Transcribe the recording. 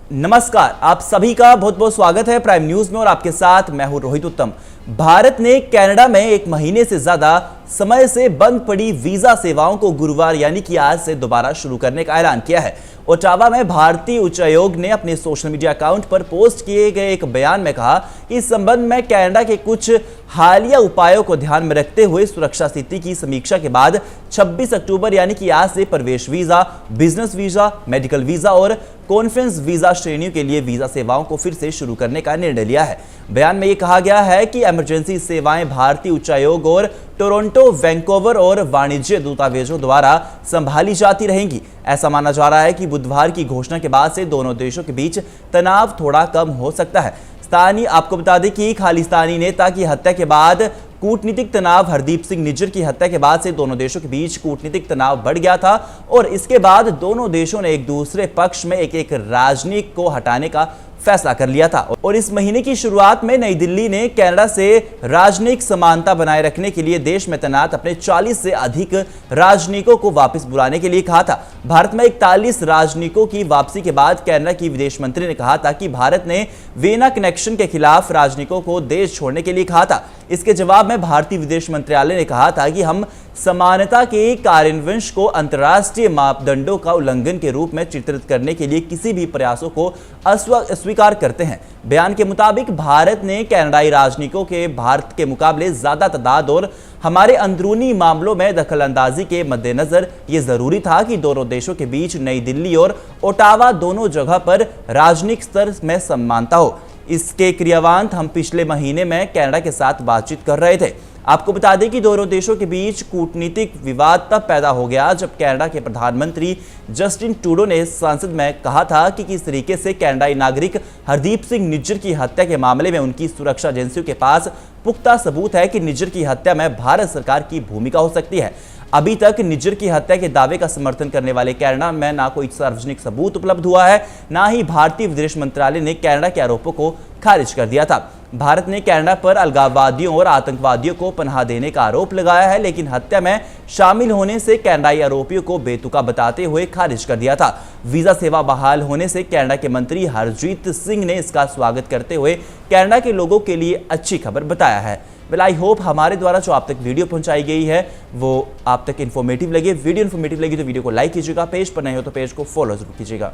नमस्कार, आप सभी का बहुत बहुत स्वागत है प्राइम न्यूज में और आपके साथ मैं हूं रोहित उत्तम। भारत ने कनाडा में 1 महीने से ज्यादा समय से बंद पड़ी वीजा सेवाओं को गुरुवार यानी कि आज से दोबारा शुरू करने का ऐलान किया है। ओटावा में भारतीय उच्चायोग ने अपने सोशल मीडिया अकाउंट पर पोस्ट किए गए एक बयान में कहा कि इस संबंध में कनाडा के कुछ हालिया उपायों को ध्यान में रखते हुए सुरक्षा स्थिति की समीक्षा के बाद 26 अक्टूबर यानी कि आज से प्रवेश visa, business visa, medical visa और कॉन्फ्रेंस वीजा श्रेणियों के लिए वीजा सेवाओं को फिर से शुरू करने का निर्णय लिया है। बयान में यह कहा गया है कि इमरजेंसी सेवाएं भारतीय उच्चायोग और टोरंटो, वैंकूवर और वाणिज्य दूतावासों द्वारा संभाली जाती रहेंगी। ऐसा माना जा रहा है कि बुधवार की घोषणा के बाद से दोनों देशों के बीच तनाव थोड़ा कम हो सकता है। आपको बता दें कि खालिस्तानी नेता की हत्या के बाद कूटनीतिक तनाव, हरदीप सिंह निज्जर की हत्या के बाद से दोनों देशों के बीच कूटनीतिक तनाव बढ़ गया था और इसके बाद दोनों देशों ने एक दूसरे पक्ष में एक राजनयिक को हटाने का फैसला कर लिया था। और इस महीने की शुरुआत में नई दिल्ली ने कनाडा से राजनयिक समानता बनाए रखने के लिए देश में तैनात अपने 40 से अधिक राजनयिकों को वापस बुलाने के लिए कहा था। भारत में 41 राजनयिकों की वापसी के बाद कनाडा की विदेश मंत्री ने कहा था कि भारत ने वीना कनेक्शन के खिलाफ राजनयिकों को देश छोड़ने के लिए कहा था। इसके जवाब में भारतीय विदेश मंत्रालय ने कहा था कि हम समानता के कार्यान्वयन को अंतर्राष्ट्रीय मापदंडों का उल्लंघन के रूप में चित्रित करने के लिए किसी भी प्रयासों को अस्वीकार करते हैं। बयान के मुताबिक भारत ने कनाडाई राजनयिकों के भारत के मुकाबले ज्यादा तादाद और हमारे अंदरूनी मामलों में दखलंदाजी के मद्देनजर यह जरूरी था कि दोनों देशों के बीच नई दिल्ली और ओटावा दोनों जगह पर राजनीतिक स्तर में समानता हो। इसके क्रियान्वयन हम पिछले महीने में कनाडा के साथ बातचीत कर रहे थे। आपको बता दें कि दोनों देशों के बीच कूटनीतिक विवाद तब पैदा हो गया जब कनाडा के प्रधानमंत्री जस्टिन ट्रूडो ने संसद में कहा था कि किस तरीके से कनाडाई नागरिक हरदीप सिंह निज्जर की हत्या के मामले में उनकी सुरक्षा एजेंसियों के पास पुख्ता सबूत है कि निज्जर की हत्या में भारत सरकार की भूमिका हो सकती है। अभी तक निज्जर की हत्या के दावे का समर्थन करने वाले कनाडा में ना कोई सार्वजनिक सबूत उपलब्ध हुआ है, ना ही भारतीय विदेश मंत्रालय ने कनाडा के आरोपों को खारिज कर दिया था। भारत ने कनाडा पर अलगाववादियों और आतंकवादियों को पनाह देने का आरोप लगाया है, लेकिन हत्या में शामिल होने से कनाडाई आरोपियों को बेतुका बताते हुए खारिज कर दिया था। वीजा सेवा बहाल होने से कनाडा के मंत्री हरजीत सिंह ने इसका स्वागत करते हुए कनाडा के लोगों के लिए अच्छी खबर बताया है। वेल, आई होप हमारे द्वारा जो आप तक वीडियो पहुंचाई गई है वो आप तक इन्फॉर्मेटिव लगे। वीडियो इन्फॉर्मेटिव लगी तो वीडियो को लाइक कीजिएगा, पेज पर नए हो तो पेज को फॉलो जरूर कीजिएगा।